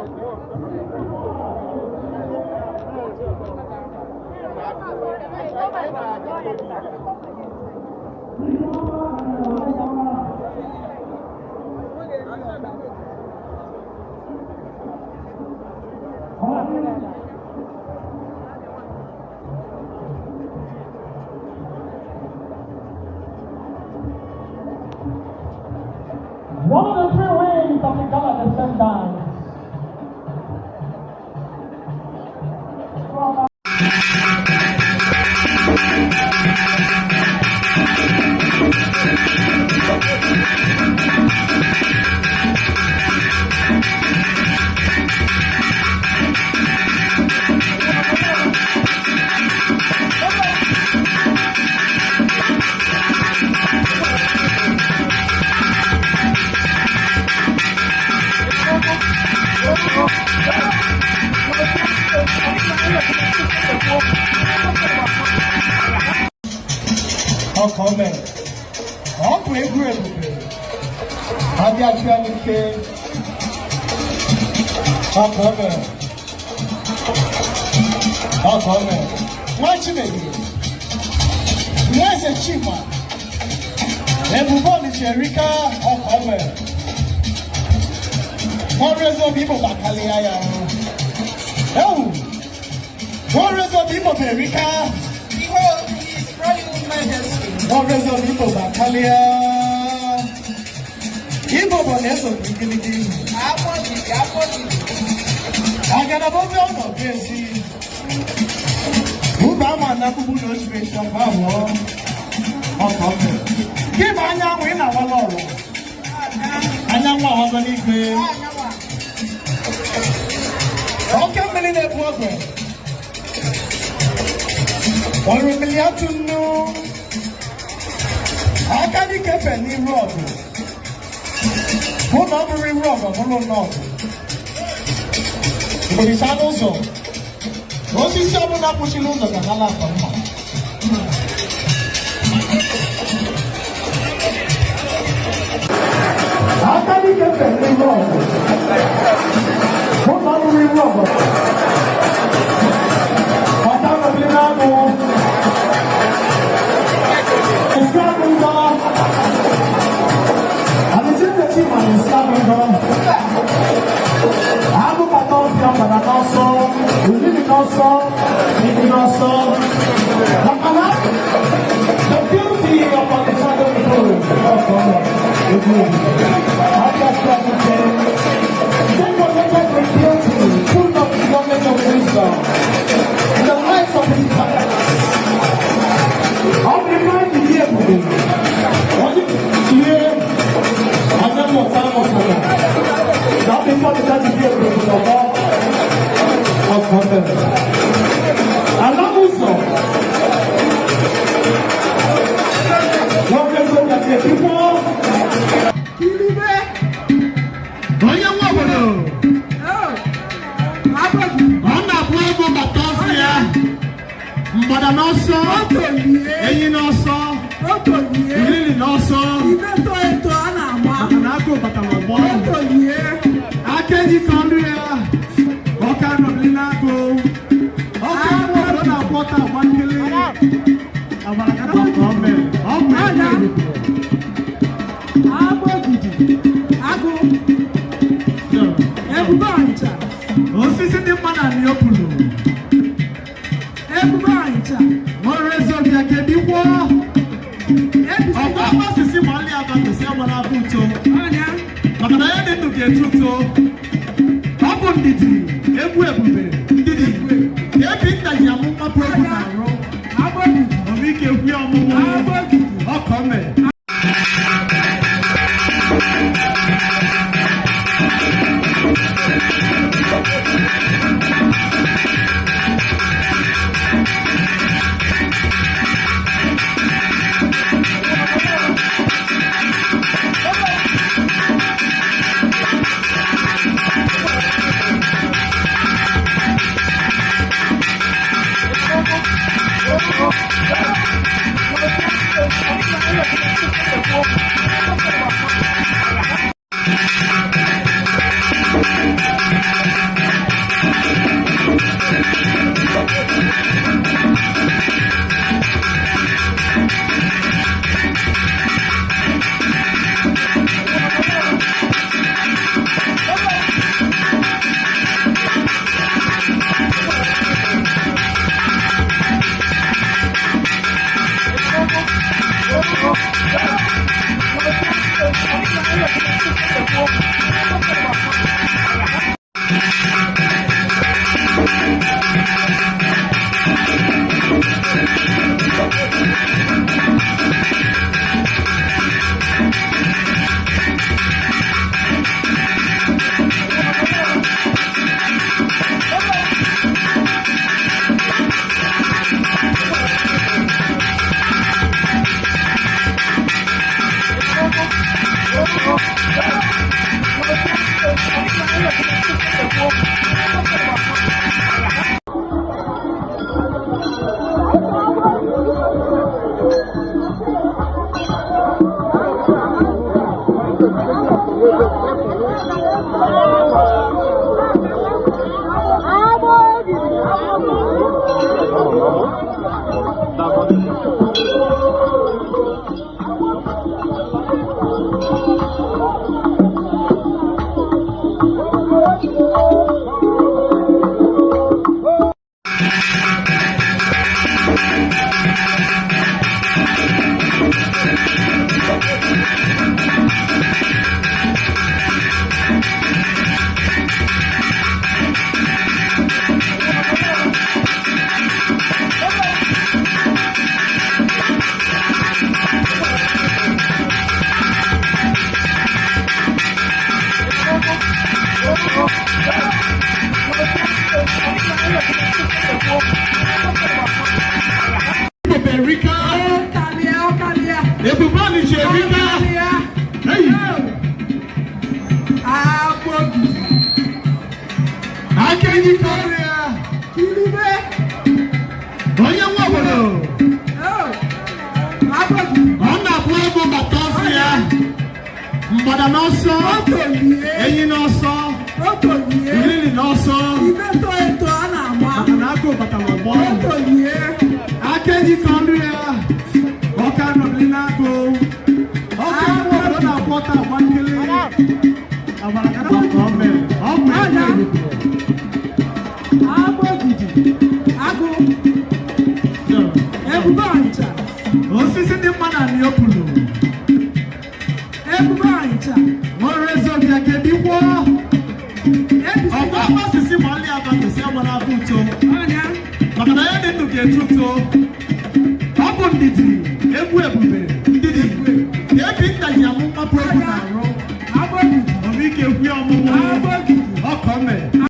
One of the three ways of the God that sent down. Comment. On peut écouter. On dit actualité. On comment. On comment. Watch me. Moi c'est Chima. Les mouvements de Cherika. On comment. Mon réseau bibo bakalia. Oh. Mon réseau bibo Cherika. One reason people Bakalia Ibo Boneso Kikiliki. I got a bobby on the Bessie. Ubama Nakubu no space of power. Give Anya win our law. Anya was an equal. Okay, million program. 1 million to know. I can't get any rob. Who not very rob, who not. But it's also. What's his son up pushing those of the Halapa? I can't get any rob. Who not very rob. Madame Blinado. The beauty of Alexander full of the knowledge of wisdom, in the lives of his father. How many times did he ever do? What did he hear? I never time of that. Now before the time he ever do, the law of content. I love you so. What can you say to people? But no so, and no so, really no so. I can't come here. What kind of linago? I want to 1 million. Everybody, Jerika. Hey. I can't even come here. Don't you want to? I'm not playing for my toss here. But I'm also, and you know, so. Really, no, so. I can't even come here. Okay, no, Linago. Okay, no, no, water, 1 million. Ebube,